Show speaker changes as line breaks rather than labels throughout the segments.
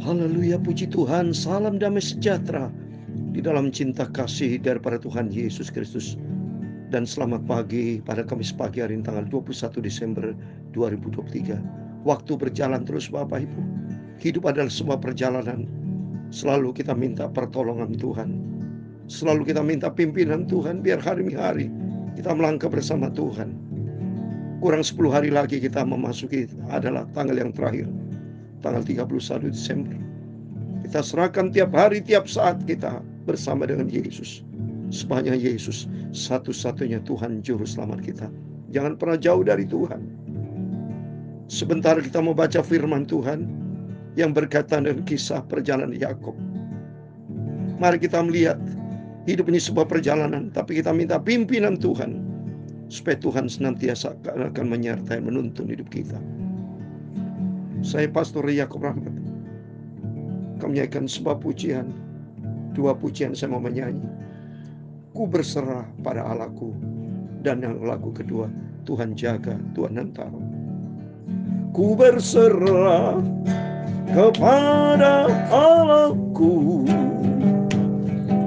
Haleluya, puji Tuhan, salam damai sejahtera di dalam cinta kasih daripada Tuhan Yesus Kristus. Dan selamat pagi pada Kamis pagi hari ini tanggal 21 Desember 2023. Waktu berjalan terus Bapak Ibu. Hidup adalah sebuah perjalanan. Selalu kita minta pertolongan Tuhan. Selalu kita minta pimpinan Tuhan biar hari-hari kita melangkah bersama Tuhan. Kurang 10 hari lagi kita memasuki adalah tanggal yang terakhir, tanggal 31 Desember. Kita serahkan tiap hari, tiap saat kita bersama dengan Yesus. Sepanjang Yesus satu-satunya Tuhan Juru Selamat kita. Jangan pernah jauh dari Tuhan. Sebentar kita mau baca firman Tuhan yang berkaitan dengan kisah perjalanan Yakub. Mari kita melihat hidup ini sebuah perjalanan, tapi kita minta pimpinan Tuhan supaya Tuhan senantiasa akan menyertai menuntun hidup kita. Saya Pastor Yakub Rahmat. Kami menyanyikan sebuah pujian. Dua pujian saya mau menyanyi. Ku berserah pada Allahku. Dan yang lagu kedua, Tuhan jaga, Tuhan hantar. Ku berserah kepada Allahku.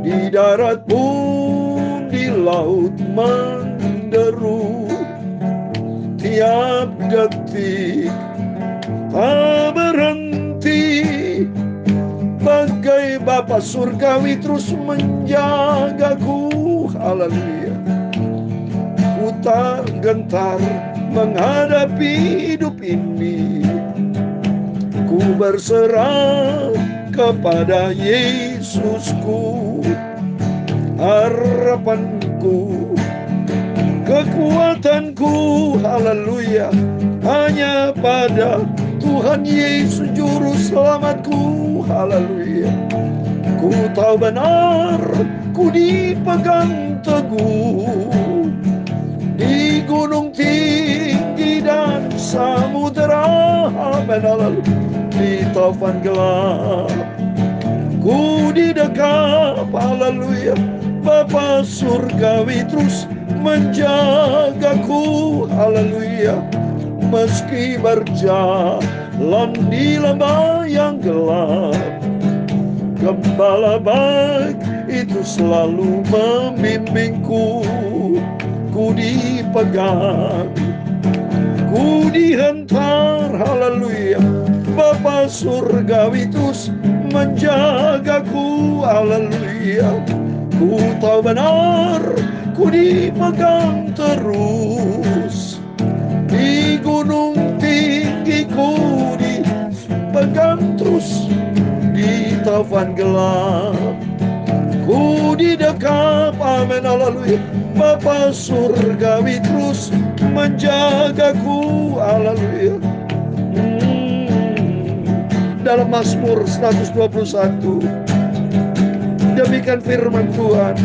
Di darat pun di laut menderu. Tiap detik tak berhenti, bagai Bapa surgawi terus menjagaku. Haleluya. Ku tak gentar menghadapi hidup ini. Ku berserah kepada Yesusku. Harapanku, kekuatanku, haleluya, hanya pada Tuhan Yesus Juru Selamatku. Haleluya. Ku tahu benar, ku dipegang teguh di gunung tinggi dan samudera. Amin. Haleluya. Di taufan gelap ku didekap. Haleluya. Bapa surgawi terus menjagaku. Haleluya. Meski berjalan di lembah yang gelap, Gembala baik itu selalu membimbingku. Ku dipegang, ku dihantar. Haleluya. Bapa surgawi terus menjagaku. Haleluya. Ku tahu benar, ku dipegang terus. Di gunung tinggi ku dipegang terus. Di taufan gelap ku didekap. Amin. Haleluya. Bapa surgawi terus menjagaku. Haleluya. Dalam Mazmur 121 demikian firman Tuhan,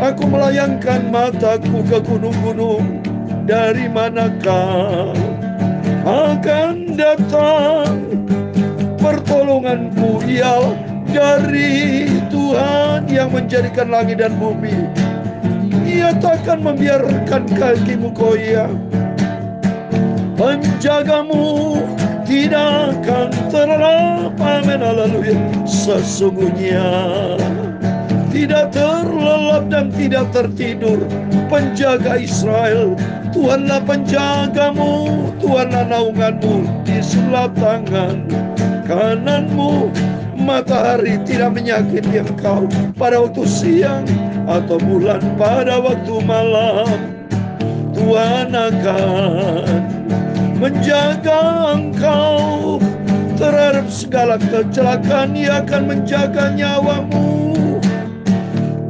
aku melayangkan mataku ke gunung-gunung, dari manakah akan datang pertolonganku? Ialah dari Tuhan yang menjadikan langit dan bumi. Ia takkan membiarkan kakimu goyah. Penjagamu tidak akan terlelap. Amin. Haleluya. Sesungguhnya tidak terlelap dan tidak tertidur penjaga Israel. Tuhanlah penjagamu, Tuhanlah naunganmu di sebelah tangan kananmu. Matahari tidak menyakiti engkau pada waktu siang, atau bulan pada waktu malam. Tuhan akan menjaga engkau terhadap segala kecelakaan. Ia akan menjaga nyawamu.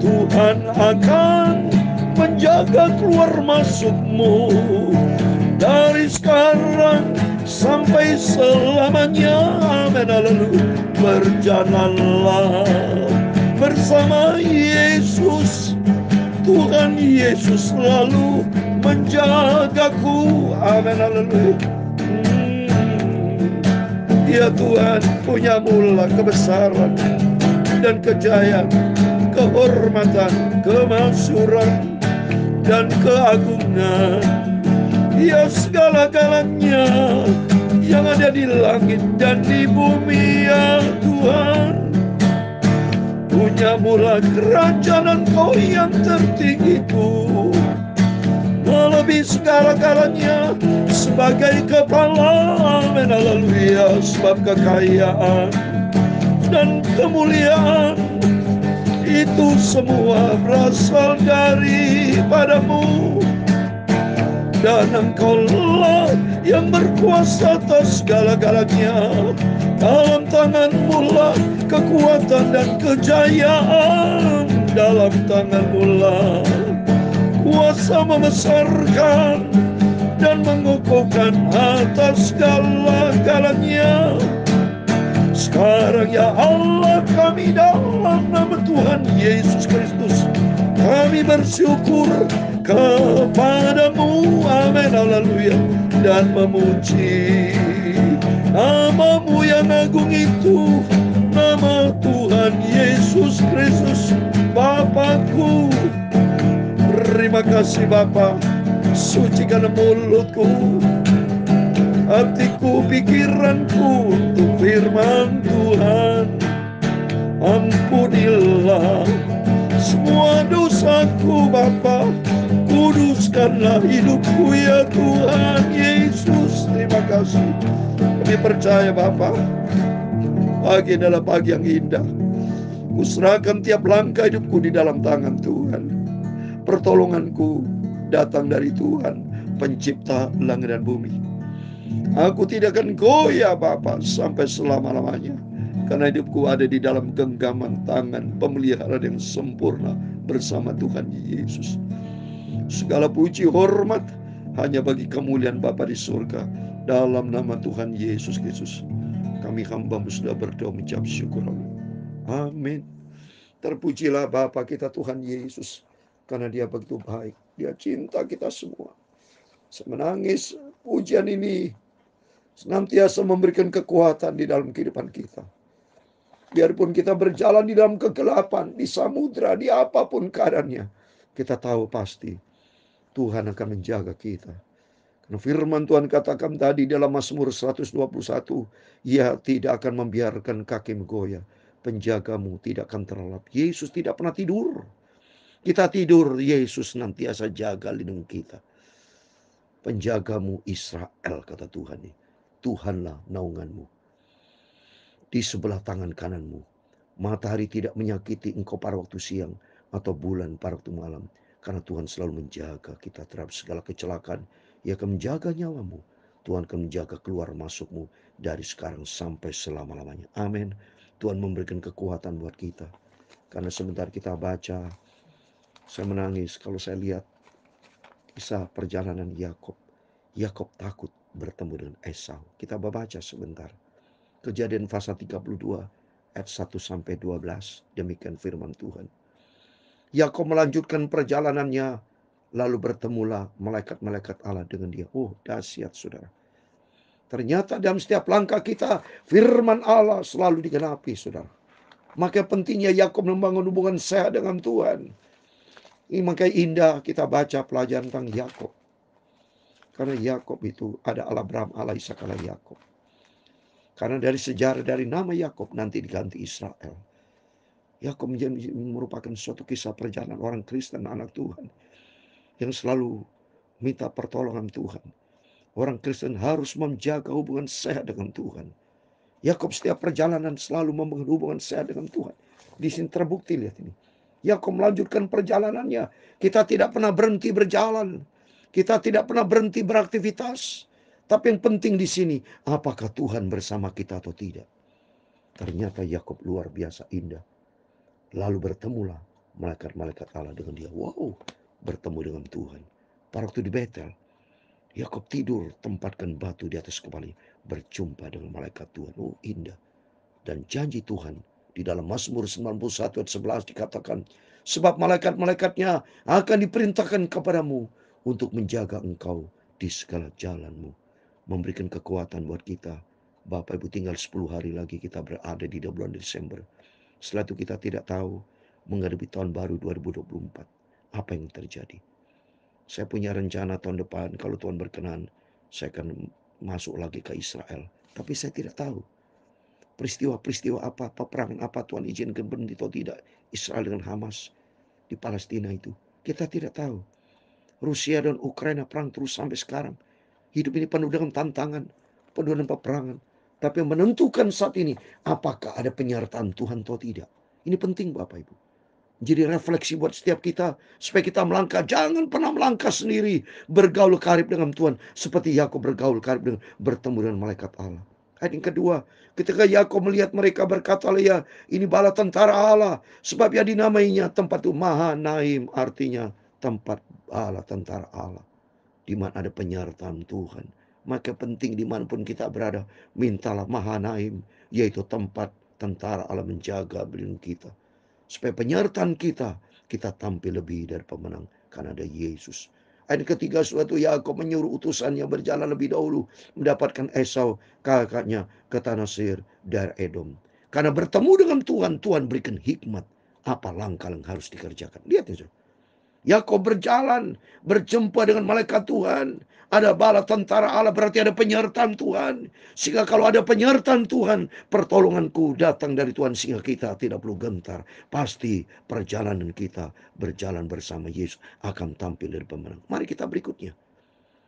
Tuhan akan menjaga keluar masukmu dari sekarang sampai selamanya. Amin. Haleluya. Berjalanlah bersama Yesus. Tuhan Yesus selalu menjagaku. Amin. Haleluya. Ya Tuhan, punya mula kebesaran dan kejayaan, kehormatan, kemasyuran, dan keagungan. Ya segala-galanya yang ada di langit dan di bumi ya Tuhan. Punya mula kerajaan Engkau yang tertinggi itu, melebihi segala-galanya sebagai kepala. Amin, haleluya. Sebab kekayaan dan kemuliaan itu semua berasal daripadamu, dan Engkaulah yang berkuasa atas segala-galanya. Dalam tangan-Mu lah kekuatan dan kejayaan, dalam tangan-Mu lah kuasa membesarkan dan mengukuhkan atas segala-galanya. Sekarang ya Allah kami, dalam nama Tuhan Yesus Kristus, kami bersyukur kepadamu, amin, haleluya, dan memuji nama-Mu yang agung itu, nama Tuhan Yesus Kristus Bapakku. Terima kasih Bapa, sucikan mulutku, hatiku, pikiranku untuk firman Tuhan. Ampunilah semua dosaku Bapa, kuduskanlah hidupku ya Tuhan Yesus. Terima kasih. Kami percaya Bapa, pagi adalah pagi yang indah. Kuserahkan tiap langkah hidupku di dalam tangan Tuhan. Pertolonganku datang dari Tuhan, pencipta langit dan bumi. Aku tidak akan goyah Bapa sampai selama-lamanya, karena hidupku ada di dalam genggaman tangan pemeliharaan yang sempurna bersama Tuhan Yesus. Segala puji hormat hanya bagi kemuliaan Bapa di surga. Dalam nama Tuhan Yesus Kristus, kami hamba-Mu sudah berdoa mengucap syukur. Amin. Terpujilah Bapa kita Tuhan Yesus, karena Dia begitu baik. Dia cinta kita semua. Saya menangis pujian ini senantiasa memberikan kekuatan di dalam kehidupan kita. Biarpun kita berjalan di dalam kegelapan, di samudra, di apapun keadaannya, kita tahu pasti Tuhan akan menjaga kita. Karena firman Tuhan katakan tadi dalam Mazmur 121, Ia tidak akan membiarkan kakimu goyah, penjagamu tidak akan terlelap. Yesus tidak pernah tidur. Kita tidur, Yesus nantiasa jaga lindung kita. Penjagamu Israel, kata Tuhan. Tuhanlah naunganmu. Di sebelah tangan kananmu. Matahari tidak menyakiti engkau pada waktu siang, atau bulan pada waktu malam. Karena Tuhan selalu menjaga kita terhadap segala kecelakaan. Ia akan menjaga nyawamu. Tuhan akan menjaga keluar masukmu dari sekarang sampai selama-lamanya. Amin. Tuhan memberikan kekuatan buat kita. Karena sebentar kita baca, saya menangis kalau saya lihat kisah perjalanan Yakob. Yakob takut bertemu dengan Esau. Kita baca sebentar. Kejadian pasal 32 ayat 1 sampai 12. Demikian firman Tuhan. Yakob melanjutkan perjalanannya, lalu bertemulah malaikat-malaikat Allah dengan dia. Oh, dahsyat saudara. Ternyata dalam setiap langkah kita, firman Allah selalu digenapi saudara. Maka pentingnya Yakob membangun hubungan sehat dengan Tuhan. Ini makanya indah kita baca pelajaran tentang Yakob. Karena Yakob itu ada Allah Abraham, Allah Ishak, Allah Yakob. Karena dari sejarah, dari nama Yakob nanti diganti Israel. Yakob merupakan suatu kisah perjalanan orang Kristen, anak Tuhan, yang selalu minta pertolongan Tuhan. Orang Kristen harus menjaga hubungan sehat dengan Tuhan. Yakob setiap perjalanan selalu membangun hubungan sehat dengan Tuhan. Di sini terbukti, lihat ini. Yakob melanjutkan perjalanannya. Kita tidak pernah berhenti berjalan. Kita tidak pernah berhenti beraktivitas. Tapi yang penting di sini, apakah Tuhan bersama kita atau tidak? Ternyata Yakob luar biasa indah. Lalu bertemulah malaikat-malaikat Allah dengan dia. Wow, bertemu dengan Tuhan. Pada waktu di Betel, Yakob tidur, tempatkan batu di atas kepalanya, berjumpa dengan malaikat Tuhan. Oh, indah. Dan janji Tuhan di dalam Mazmur 91 ayat 11 dikatakan, sebab malaikat-malaikatnya akan diperintahkan kepadamu untuk menjaga engkau di segala jalanmu. Memberikan kekuatan buat kita. Bapak Ibu, tinggal 10 hari lagi kita berada di bulan Desember. Setelah itu kita tidak tahu menghadapi tahun baru 2024. Apa yang terjadi? Saya punya rencana tahun depan, kalau Tuhan berkenan, saya akan masuk lagi ke Israel. Tapi saya tidak tahu peristiwa-peristiwa apa, peperangan apa Tuhan izinkan berhenti atau tidak Israel dengan Hamas di Palestina itu. Kita tidak tahu. Rusia dan Ukraina perang terus sampai sekarang. Hidup ini penuh dengan tantangan, penuh dengan peperangan. Tapi yang menentukan saat ini, apakah ada penyertaan Tuhan atau tidak. Ini penting Bapak Ibu. Jadi refleksi buat setiap kita, supaya kita melangkah. Jangan pernah melangkah sendiri, bergaul karib dengan Tuhan. Seperti Yakub bergaul karib dengan bertemu dengan malaikat Allah. Ayat yang kedua, ketika Yakub melihat mereka berkata, ya ini bala tentara Allah. Sebab ya dinamainya tempat itu Mahanaim, artinya tempat bala tentara Allah. Di mana ada penyertaan Tuhan. Maka penting dimanapun kita berada, mintalah Mahanaim, yaitu tempat tentara Allah menjaga melindungi kita. Supaya penyertaan kita tampil lebih dari pemenang. Karena ada Yesus. Ayat ketiga, suatu Yakub menyuruh utusannya berjalan lebih dahulu. Mendapatkan Esau, kakaknya, ke tanah Seir dari Edom. Karena bertemu dengan Tuhan, Tuhan berikan hikmat. Apa langkah yang harus dikerjakan. Lihat ya. Yakub berjalan, berjumpa dengan malaikat Tuhan. Ada bala tentara Allah, berarti ada penyertaan Tuhan. Sehingga kalau ada penyertaan Tuhan, pertolonganku datang dari Tuhan sehingga kita tidak perlu gentar. Pasti perjalanan kita berjalan bersama Yesus akan tampil dari pemenang. Mari kita berikutnya.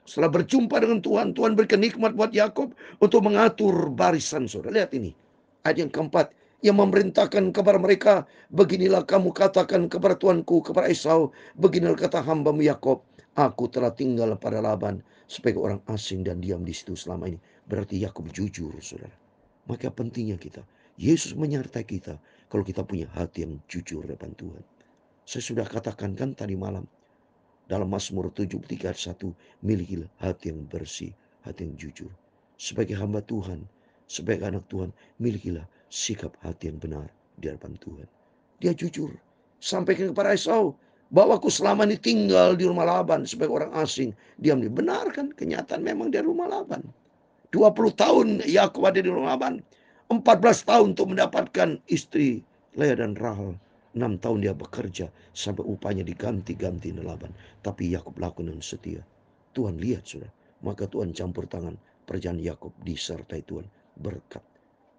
Setelah berjumpa dengan Tuhan, Tuhan berikan nikmat buat Yakub untuk mengatur barisan saudara. Lihat ini. Ayat yang keempat, yang memerintahkan kepada mereka, beginilah kamu katakan kepada tuanku, kepada Esau, beginilah kata hambamu Yakub, aku telah tinggal pada Laban sebagai orang asing dan diam di situ selama ini. Berarti Yakub jujur, saudara. Maka pentingnya kita, Yesus menyertai kita kalau kita punya hati yang jujur depan Tuhan. Saya sudah katakan kan tadi malam, dalam Mazmur 73 ayat 1, milikilah hati yang bersih, hati yang jujur. Sebagai hamba Tuhan, sebagai anak Tuhan, milikilah sikap hati yang benar di hadapan Tuhan. Dia jujur. Sampaikan kepada Esau, bahwa aku selama ini tinggal di rumah Laban sebagai orang asing. Dia membenarkan kenyataan memang di rumah Laban. 20 tahun Yakub ada di rumah Laban. 14 tahun untuk mendapatkan istri Lea dan Rahel. 6 tahun dia bekerja sampai upahnya diganti-ganti Laban. Tapi Yakub lakukan dengan setia. Tuhan lihat sudah. Maka Tuhan campur tangan. Perjalanan Yakub disertai Tuhan berkat.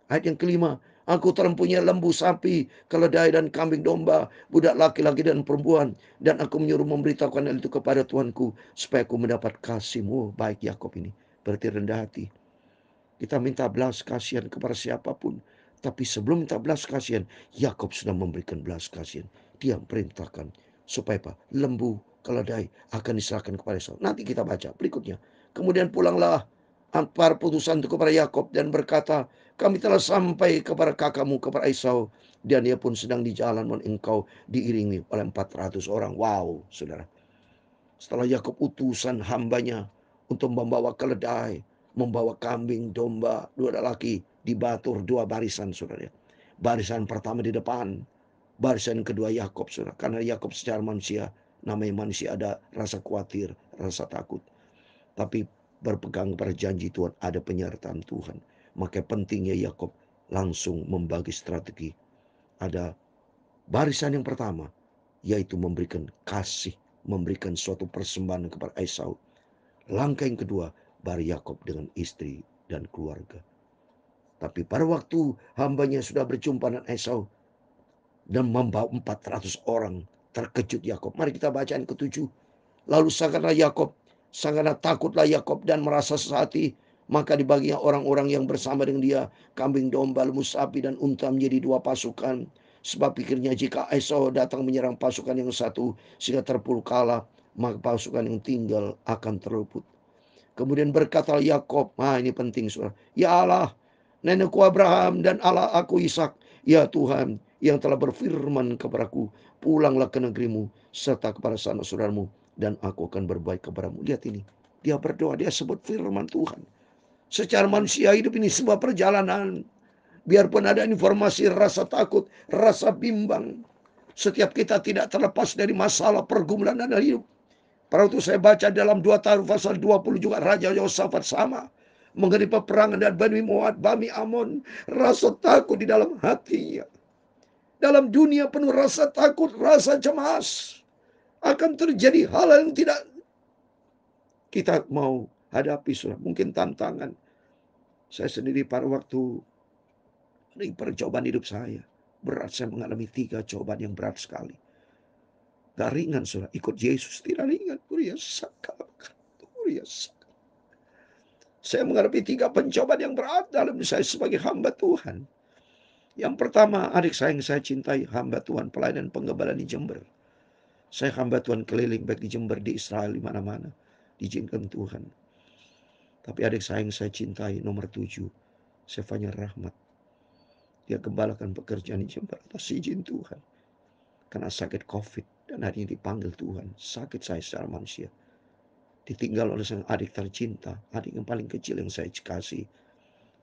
Ayat yang kelima, aku telah mempunyai lembu, sapi, keledai dan kambing domba, budak laki-laki dan perempuan, dan aku menyuruh memberitahukan hal itu kepada Tuanku supaya aku mendapat kasih-Mu. Baik Yakub ini berarti rendah hati. Kita minta belas kasihan kepada siapapun. Tapi sebelum minta belas kasihan, Yakub sudah memberikan belas kasihan. Dia perintahkan supaya apa? Lembu, keledai akan diserahkan kepada Esau. Nanti kita baca berikutnya. Kemudian pulanglah para putusan itu kepada Yakub dan berkata, kami telah sampai kepada kakakmu, kepada Esau. Dan dia pun sedang di jalan dan engkau diiringi oleh 400 orang. Wow, saudara. Setelah Yakub utusan hambanya untuk membawa keledai, membawa kambing, domba, dua laki, dibatur dua barisan, saudara. Barisan pertama di depan, barisan kedua Yakub, saudara. Karena Yakub secara manusia, namanya manusia ada rasa khawatir, rasa takut. Tapi berpegang pada janji Tuhan, ada penyertaan Tuhan. Maka pentingnya Yakub langsung membagi strategi. Ada barisan yang pertama, yaitu memberikan kasih, memberikan suatu persembahan kepada Esau. Langkah yang kedua, baru Yakub dengan istri dan keluarga. Tapi pada waktu hambanya sudah berjumpa dengan Esau dan membawa 400 orang, terkejut Yakub. Mari kita baca yang ketujuh. Lalu sangatlah takutlah Yakub dan merasa sesati. Maka dibaginya orang-orang yang bersama dengan dia, kambing, domba, lembu, sapi, dan unta menjadi dua pasukan. Sebab pikirnya jika Esau datang menyerang pasukan yang satu sehingga terpuruk kalah, maka pasukan yang tinggal akan terluput. Kemudian berkata Yakub, ini penting saudara, ya Allah, nenekku Abraham dan Allah aku Ishak, ya Tuhan yang telah berfirman kepadaku, pulanglah ke negerimu serta kepada sanak saudaramu dan aku akan berbaik kepadamu. Lihat ini, dia berdoa, dia sebut firman Tuhan. Secara manusia hidup ini sebuah perjalanan. Biarpun ada informasi, rasa takut, rasa bimbang, setiap kita tidak terlepas dari masalah pergumulan dalam hidup. Pada waktu saya baca dalam 2 Tahrikh pasal 20 juga Raja Yosafat sama. Mengenai peperangan dan Bani Moab, Bani Amon. Rasa takut di dalam hatinya. Dalam dunia penuh rasa takut, rasa cemas. Akan terjadi hal yang tidak kita mau. hadapi saudara. Mungkin tantangan. Saya sendiri pada waktu ini percobaan hidup saya. Berat, saya mengalami 3 cobaan yang berat sekali. Gak ringan saudara, ikut Yesus tidak ringan. Saya menghadapi 3 pencobaan yang berat dalam saya sebagai hamba Tuhan. Yang pertama, adik saya yang saya cintai, hamba Tuhan pelayanan penggebalaan di Jember. Saya hamba Tuhan keliling baik di Jember, di Israel, di mana-mana. Diizinkan Tuhan. Tapi adik saya yang saya cintai, nomor 7, Sefanya Rahmat. Dia gembalakan pekerjaan di Jember atas izin Tuhan. Karena sakit COVID dan hari ini dipanggil Tuhan. Sakit saya secara manusia. Ditinggal oleh sang adik tercinta, adik yang paling kecil yang saya kasih.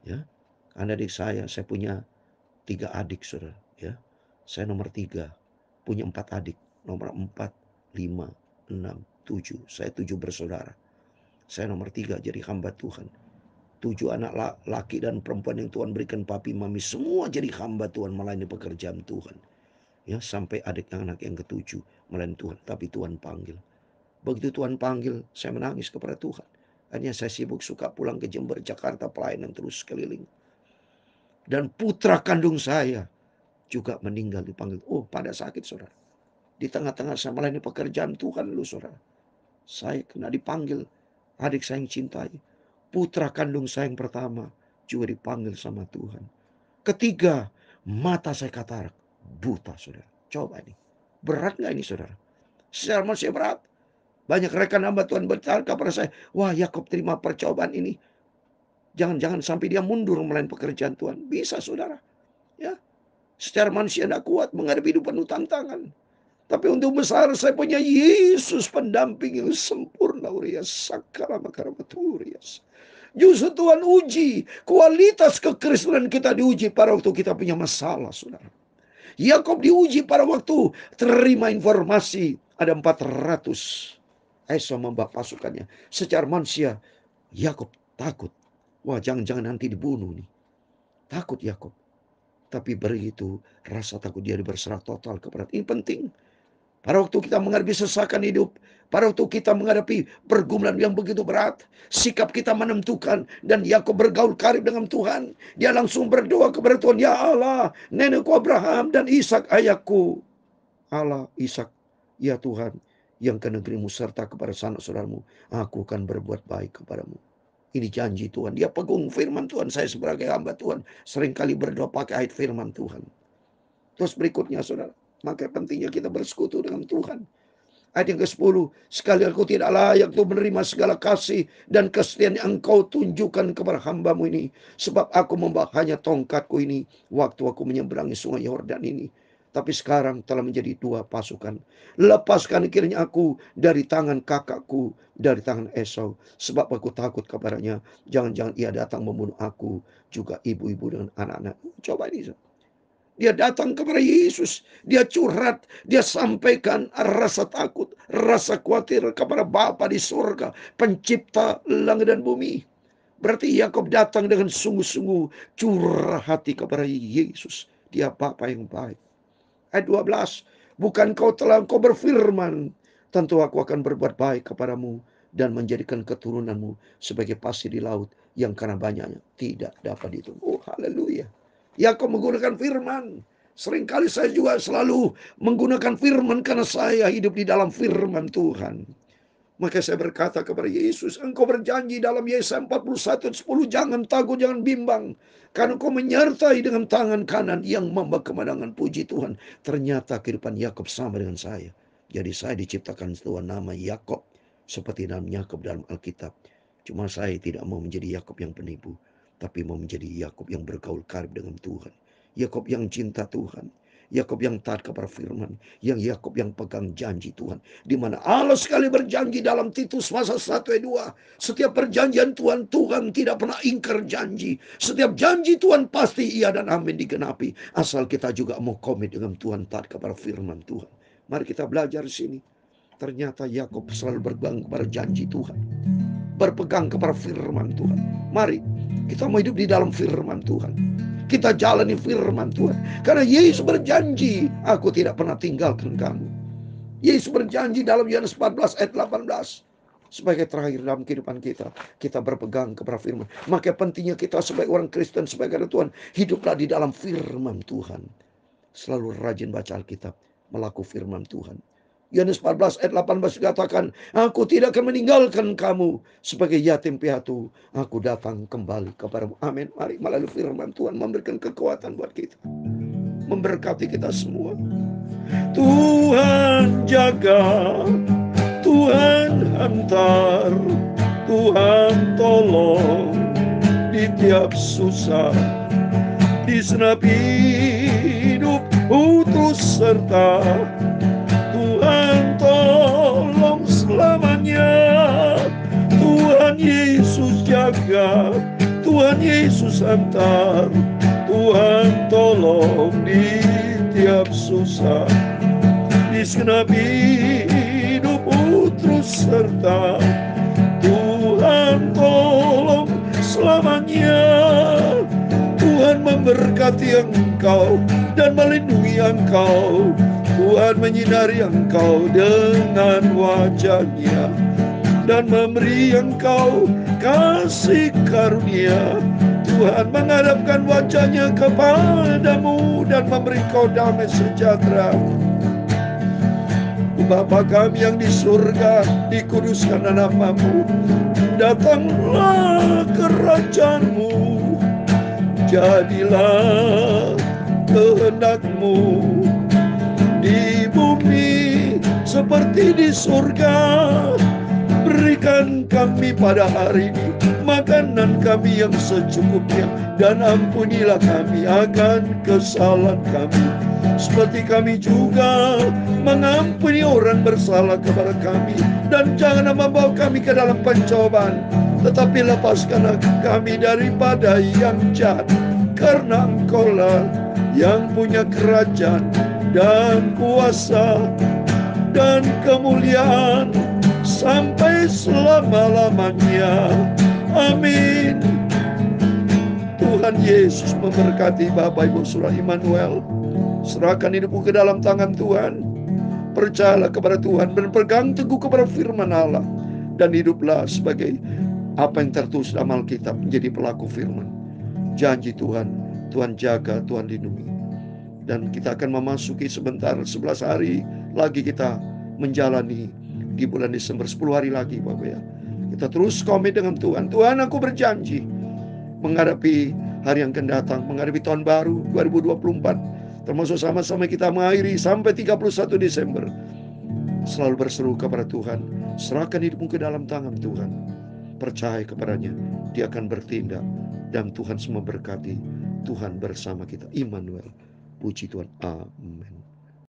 Ya, karena adik saya punya 3 adik saudara. Ya, saya nomor 3, punya 4 adik. Nomor 4, 5, 6, 7. Saya 7 bersaudara. Saya nomor 3 jadi hamba Tuhan. 7 anak laki dan perempuan yang Tuhan berikan papi mami semua jadi hamba Tuhan melayani pekerjaan Tuhan. Ya, sampai anak yang ke-7 melayani Tuhan, tapi Tuhan panggil. Begitu Tuhan panggil, saya menangis kepada Tuhan. Akhirnya saya sibuk suka pulang ke Jember, Jakarta, pelayanan terus keliling. Dan putra kandung saya juga meninggal dipanggil. Oh, pada sakit saudara. Di tengah-tengah saya melayani pekerjaan Tuhan lu saudara. Saya kena dipanggil. Adik saya yang cintai. Putra kandung saya yang pertama juga dipanggil sama Tuhan. Ketiga, mata saya katarak. Buta saudara. Coba ini. Berat gak ini saudara? Secara manusia berat. Banyak rekan hamba Tuhan berkata kepada saya, wah Yakob terima percobaan ini. Jangan sampai dia mundur melayani pekerjaan Tuhan. Bisa saudara. Ya, secara manusia tidak kuat menghadapi hidup penuh tantangan. Tapi untuk besar saya punya Yesus pendamping yang sempurna. Justru Tuhan uji kualitas kekristenan kita, diuji pada waktu kita punya masalah saudara. Yakob diuji pada waktu terima informasi ada 400 Esau membawa pasukannya. Secara manusia Yakob takut. Wah, jangan-jangan nanti dibunuh nih. Takut Yakob. Tapi begitu rasa takut dia berserah total kepada. Ini penting. Pada waktu kita menghadapi sesakan hidup, pada waktu kita menghadapi pergumulan yang begitu berat, sikap kita menentukan. Dan Yakob bergaul karib dengan Tuhan. Dia langsung berdoa kepada Tuhan, ya Allah, nenekku Abraham dan Ishak ayahku. Allah, Ishak, ya Tuhan, yang ke negerimu serta kepada sanak saudaramu, aku akan berbuat baik kepadamu. Ini janji Tuhan. Dia pegang firman Tuhan. Saya sebagai hamba Tuhan seringkali berdoa pakai ayat firman Tuhan. Terus berikutnya saudara, maka pentingnya kita bersekutu dengan Tuhan. Ayat yang ke-10, sekali aku tidak layak untuk menerima segala kasih dan kesetiaan yang engkau tunjukkan kepada hambamu ini. Sebab aku membawa hanya tongkatku ini waktu aku menyeberangi sungai Yordan ini. Tapi sekarang telah menjadi 2 pasukan. Lepaskan kiranya aku dari tangan kakakku, dari tangan Esau. Sebab aku takut kepadanya. Jangan-jangan ia datang membunuh aku, juga ibu-ibu dengan anak-anak. Coba ini. Dia datang kepada Yesus. Dia curhat. Dia sampaikan rasa takut, rasa khawatir kepada Bapa di surga, pencipta langit dan bumi. Berarti Yakob datang dengan sungguh-sungguh curah hati kepada Yesus. Dia Bapa yang baik. Ayat 12. Bukan kau berfirman, tentu aku akan berbuat baik kepadamu dan menjadikan keturunanmu sebagai pasir di laut yang karena banyaknya tidak dapat dihitung. Oh, haleluya. Yakob menggunakan firman. Seringkali saya juga selalu menggunakan firman karena saya hidup di dalam firman Tuhan. Maka saya berkata kepada Yesus, engkau berjanji dalam Yesaya 41:10, jangan takut, jangan bimbang. Karena engkau menyertai dengan tangan kanan yang membawa kemenangan. Puji Tuhan. Ternyata kehidupan Yakob sama dengan saya. Jadi saya diciptakan Tuhan nama Yakob. Seperti nama Yakob dalam Alkitab. Cuma saya tidak mau menjadi Yakob yang penipu. Tapi mau menjadi Yakob yang bergaul karib dengan Tuhan. Yakob yang cinta Tuhan. Yakob yang taat kepada firman. Yang Yakob yang pegang janji Tuhan. Di mana Allah sekali berjanji dalam Titus pasal 1 ayat 2. Setiap perjanjian Tuhan, Tuhan tidak pernah ingkar janji. Setiap janji Tuhan pasti iya dan amin digenapi. Asal kita juga mau komit dengan Tuhan, taat kepada firman Tuhan. Mari kita belajar di sini. Ternyata Yakob selalu berpegang kepada janji Tuhan. Berpegang kepada firman Tuhan. Mari kita mau hidup di dalam firman Tuhan. Kita jalani firman Tuhan. Karena Yesus berjanji, aku tidak pernah tinggalkan kamu. Yesus berjanji dalam Yohanes 14 ayat 18. sebagai terakhir dalam kehidupan kita. Kita berpegang kepada firman. Maka pentingnya kita sebagai orang Kristen, sebagai anak Tuhan, hiduplah di dalam firman Tuhan. Selalu rajin baca Alkitab, melakukan firman Tuhan. Yohanes 14 ayat 18 dikatakan, aku tidak akan meninggalkan kamu sebagai yatim piatu. Aku datang kembali kepadamu. Amin. Mari melalui firman Tuhan memberikan kekuatan buat kita. Memberkati kita semua. Tuhan jaga, Tuhan hantar, Tuhan tolong di tiap susah. Di senap hidup terus serta, Tuhan tolong selamanya. Tuhan Yesus jaga, Tuhan Yesus hantar, Tuhan tolong di tiap susah. Di segenap hidup terus serta, Tuhan tolong selamanya. Tuhan memberkati engkau dan melindungi engkau. Tuhan menyinari engkau dengan wajah-Nya dan memberi engkau kasih karunia. Tuhan menghadapkan wajah-Nya kepadamu dan memberi kau damai sejahtera. Bapa kami yang di surga, dikuduskan namamu. Datanglah kerajaan-Mu, jadilah kehendak-Mu di bumi seperti di surga. Berikan kami pada hari ini makanan kami yang secukupnya, dan ampunilah kami akan kesalahan kami, seperti kami juga mengampuni orang bersalah kepada kami. Dan jangan membawa kami ke dalam pencobaan, tetapi lepaskanlah kami daripada yang jahat. Karena Engkau-lah yang punya kerajaan dan kuasa dan kemuliaan sampai selama-lamanya. Amin. Tuhan Yesus memberkati Bapak Ibu Saudara Immanuel. Serahkan hidupmu ke dalam tangan Tuhan. Percayalah kepada Tuhan dan pegang teguh kepada firman Allah. Dan hiduplah sebagai apa yang tertulis dalam Alkitab, menjadi pelaku firman. Janji Tuhan, Tuhan jaga, Tuhan lindungi. Dan kita akan memasuki sebentar 11 hari lagi kita menjalani di bulan Desember, 10 hari lagi Bapak ya. Kita terus komit dengan Tuhan. Tuhan, aku berjanji menghadapi hari yang akan datang, menghadapi tahun baru 2024, termasuk sama-sama kita mengakhiri sampai 31 Desember. Selalu berseru kepada Tuhan, serahkan hidupmu ke dalam tangan Tuhan. Percaya kepadanya, Dia akan bertindak. Dan Tuhan semua berkati. Tuhan bersama kita. Immanuel. Puji Tuhan. Amin.